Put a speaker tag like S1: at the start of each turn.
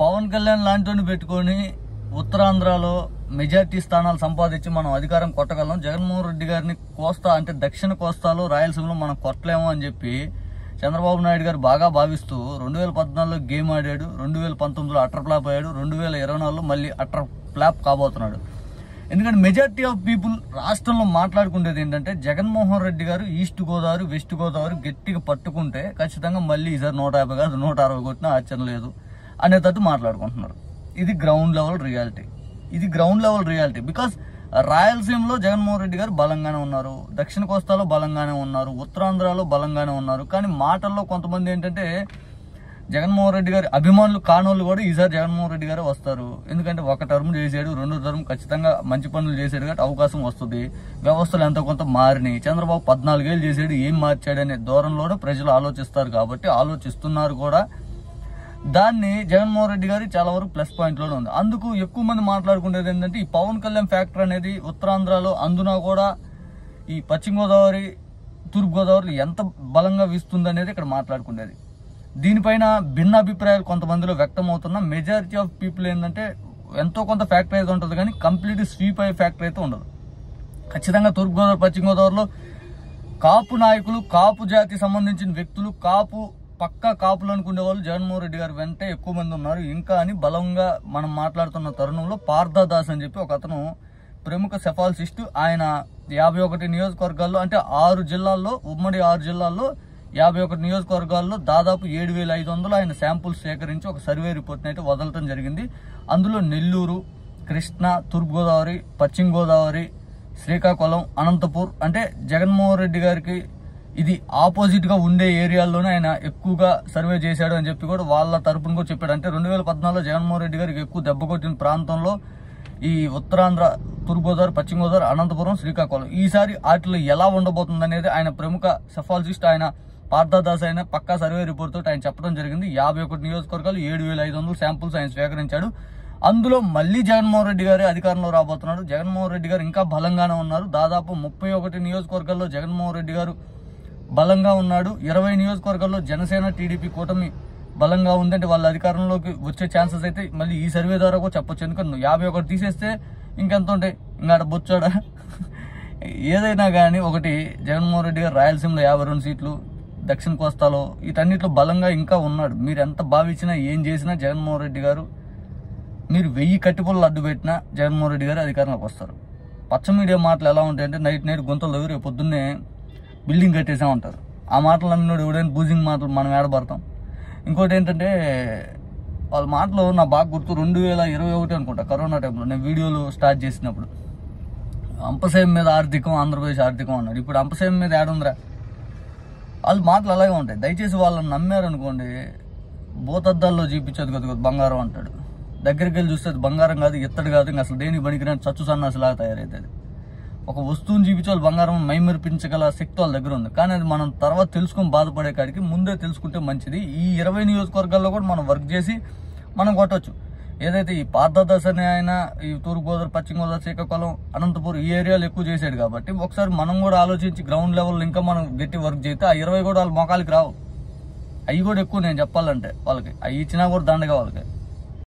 S1: పవన్ కళ్యాణ్ లాంటి పెట్టుకొని ఉత్తరాంధ్రలో మెజార్టీ స్థానాలు సంపాదించి మనం అధికారం కొట్టగలం. జగన్మోహన్ రెడ్డి గారిని కోస్తా అంటే దక్షిణ కోస్తాలో రాయలసీమలో మనం కొట్టలేము అని చెప్పి చంద్రబాబు నాయుడు గారు బాగా భావిస్తూ 2014లో గేమ్ ఆడాడు, 2019లో అటర్ ఫ్లాప్ అయ్యాడు, 2024లో మళ్ళీ అటర్ ఫ్లాప్ కాబోతున్నాడు. ఎందుకంటే మెజార్టీ ఆఫ్ పీపుల్ రాష్ట్రంలో మాట్లాడుకునేది ఏంటంటే జగన్మోహన్ రెడ్డి గారు ఈస్ట్ గోదావరి వెస్ట్ గోదావరి గట్టిగా పట్టుకుంటే ఖచ్చితంగా మళ్ళీ ఈసారి 150 కాదు 160 కొట్టినా ఆశ్చర్యం లేదు అనేటట్టు మాట్లాడుకుంటున్నారు. ఇది గ్రౌండ్ లెవెల్ రియాలిటీ. బికాస్ రాయలసీమలో జగన్మోహన్ రెడ్డి గారు బలంగానే ఉన్నారు, దక్షిణ కోస్తాలో బలంగానే ఉన్నారు, ఉత్తరాంధ్రలో బలంగానే ఉన్నారు. కానీ మాటల్లో కొంతమంది ఏంటంటే జగన్మోహన్ రెడ్డి గారి అభిమానులు కానోళ్ళు కూడా ఈసారి జగన్మోహన్ రెడ్డి గారే వస్తారు. ఎందుకంటే ఒక టర్మ్ చేశాడు, 2వ టర్మ్ ఖచ్చితంగా మంచి పనులు చేశాడు కాబట్టి అవకాశం వస్తుంది. వ్యవస్థలు ఎంతో కొంత మారినాయి. చంద్రబాబు 14 ఏళ్ళు చేశాడు, ఏం మార్చాడు అనే దూరంలోనే ప్రజలు ఆలోచిస్తారు కాబట్టి ఆలోచిస్తున్నారు కూడా. దాన్ని జగన్మోహన్ రెడ్డి గారి చాలా వరకు ప్లస్ పాయింట్ లోనే ఉంది. అందుకు ఎక్కువ మంది మాట్లాడుకునేది ఏంటంటే ఈ పవన్ కళ్యాణ్ ఫ్యాక్టర్ అనేది ఉత్తరాంధ్రలో అందున కూడా ఈ పశ్చిమ గోదావరి తూర్పు గోదావరి ఎంత బలంగా వీస్తుంది అనేది ఇక్కడ మాట్లాడుకునేది. దీనిపైన భిన్న అభిప్రాయాలు కొంతమందిలో వ్యక్తం అవుతున్న మెజారిటీ ఆఫ్ పీపుల్ ఏంటంటే ఎంతో కొంత ఫ్యాక్టర్ అయితే ఉంటుంది కానీ కంప్లీట్ స్వీప్ అయ్యే ఫ్యాక్టర్ అయితే ఉండదు. ఖచ్చితంగా తూర్పు గోదావరి పశ్చిమ గోదావరిలో కాపు నాయకులు, కాపు జాతి సంబంధించిన వ్యక్తులు, పక్కా కాపులు అనుకునే వాళ్ళు జగన్మోహన్ రెడ్డి గారి వెంటే ఎక్కువ మంది ఉన్నారు. ఇంకా అని బలంగా మనం మాట్లాడుతున్న తరుణంలో పార్థదాస్ అని చెప్పి ఒక అతను ప్రముఖ సెఫాలజిస్ట్, ఆయన 51 నియోజకవర్గాల్లో అంటే 6 జిల్లాల్లో ఉమ్మడి 6 జిల్లాల్లో 51 నియోజకవర్గాల్లో దాదాపు 7,500 ఆయన శాంపుల్స్ సేకరించి ఒక సర్వే రిపోర్ట్ని అయితే వదలటం జరిగింది. అందులో నెల్లూరు, కృష్ణా, తూర్పు గోదావరి, పశ్చిమ గోదావరి, శ్రీకాకుళం, అనంతపూర్ అంటే జగన్మోహన్ రెడ్డి గారికి ఇది ఆపోజిట్ గా ఉండే ఏరియాల్లోనే ఆయన ఎక్కువగా సర్వే చేశాడు అని చెప్పి కూడా వాళ్ళ తరపున కూడా చెప్పాడు. అంటే 2014లో జగన్మోహన్ రెడ్డి గారికి ఎక్కువ దెబ్బ కొట్టిన ప్రాంతంలో ఈ ఉత్తరాంధ్ర, తూర్పు గోదావరి, పశ్చిమ గోదావరి, అనంతపురం, శ్రీకాకుళం. ఈసారి వాటిలో ఎలా ఉండబోతుంది అనేది ఆయన ప్రముఖ సెఫాలజిస్ట్ ఆయన పార్థదాస్ ఆయన పక్కా సర్వే రిపోర్ట్ తోటి ఆయన చెప్పడం జరిగింది. 51 నియోజకవర్గాలు 7,500 శాంపుల్స్ ఆయన స్వీకరించాడు. అందులో మళ్ళీ జగన్మోహన్ రెడ్డి గారే అధికారంలో రాబోతున్నాడు. జగన్మోహన్ రెడ్డి గారు ఇంకా బలంగానే ఉన్నారు. దాదాపు 31 నియోజకవర్గాల్లో జగన్మోహన్ రెడ్డి గారు బలంగా ఉన్నాడు. 20 నియోజకవర్గాల్లో జనసేన, టీడీపీ కూటమి బలంగా ఉందంటే వాళ్ళ అధికారంలోకి వచ్చే ఛాన్సెస్ అయితే మళ్ళీ ఈ సర్వే ద్వారా కూడా చెప్పొచ్చు. ఎందుకంటే 51 తీసేస్తే ఇంకెంత ఉంటాయి, ఇంకా బొచ్చాడా. ఏదైనా కానీ ఒకటి జగన్మోహన్ రెడ్డి గారు రాయలసీమలో 52 సీట్లు, దక్షిణ కోస్తాలో వీటన్నిటిలో బలంగా ఇంకా ఉన్నాడు. మీరు ఎంత భావించినా ఏం చేసినా జగన్మోహన్ రెడ్డి గారు, మీరు 1000 కట్టిపుల్లలు అడ్డు పెట్టినా జగన్మోహన్ రెడ్డి గారు అధికారంలోకి వస్తారు. పచ్చ మీడియా మాటలు ఎలా ఉంటాయంటే నైట్ గుంతలు దగ్గర రేపు పొద్దున్నే బిల్డింగ్ కట్టేసా ఉంటారు. ఆ మాటలు నమ్మినోడు ఎవడైనా బూజింగ్ మాటలు మనం ఏడబడతాం. ఇంకోటి ఏంటంటే వాళ్ళ మాటలు నా బాగా గుర్తు 2021 అనుకుంటా కరోనా టైంలో నేను వీడియోలు స్టార్ట్ చేసినప్పుడు అంపసేం మీద ఆర్థికం, ఆంధ్రప్రదేశ్ ఆర్థికం అన్నాడు. ఇప్పుడు అంపసేం మీద ఏడుందిరా. వాళ్ళ మాటలు అలాగే ఉంటాయి. దయచేసి వాళ్ళని నమ్మారనుకోండి భూతద్దాల్లో చూపించేది కదా బంగారం అంటాడు. దగ్గరికి వెళ్ళి చూస్తే అది బంగారం కాదు, ఇత్తడి కాదు, ఇంకా అసలు దేనికి పనికిరాని చచ్చు సన్నాసిలాగా తయారైతుంది. ఒక వస్తువుని చూపించే వాళ్ళు బంగారం మైమరిపించగల శక్తి వాళ్ళ దగ్గర ఉంది. కానీ అది మనం తర్వాత తెలుసుకొని బాధపడే కాడికి ముందే తెలుసుకుంటే మంచిది. ఈ 20 నియోజకవర్గాల్లో కూడా మనం వర్క్ చేసి మనం కొట్టవచ్చు. ఏదైతే ఈ పార్థదాస్ అనే ఆయన ఈ తూర్పు గోదావరి, పశ్చిమ గోదావరి, శ్రీకాకుళం, అనంతపురం ఈ ఏరియాలో ఎక్కువ చేశాడు కాబట్టి ఒకసారి మనం కూడా ఆలోచించి గ్రౌండ్ లెవెల్లో ఇంకా మనం గట్టి వర్క్ చేస్తే ఆ 20 కూడా వాళ్ళ మొఖాలకి రావు. అవి కూడా ఎక్కువ నేను చెప్పాలంటే వాళ్ళకి అవి ఇచ్చినా కూడా దండగా వాళ్ళకి.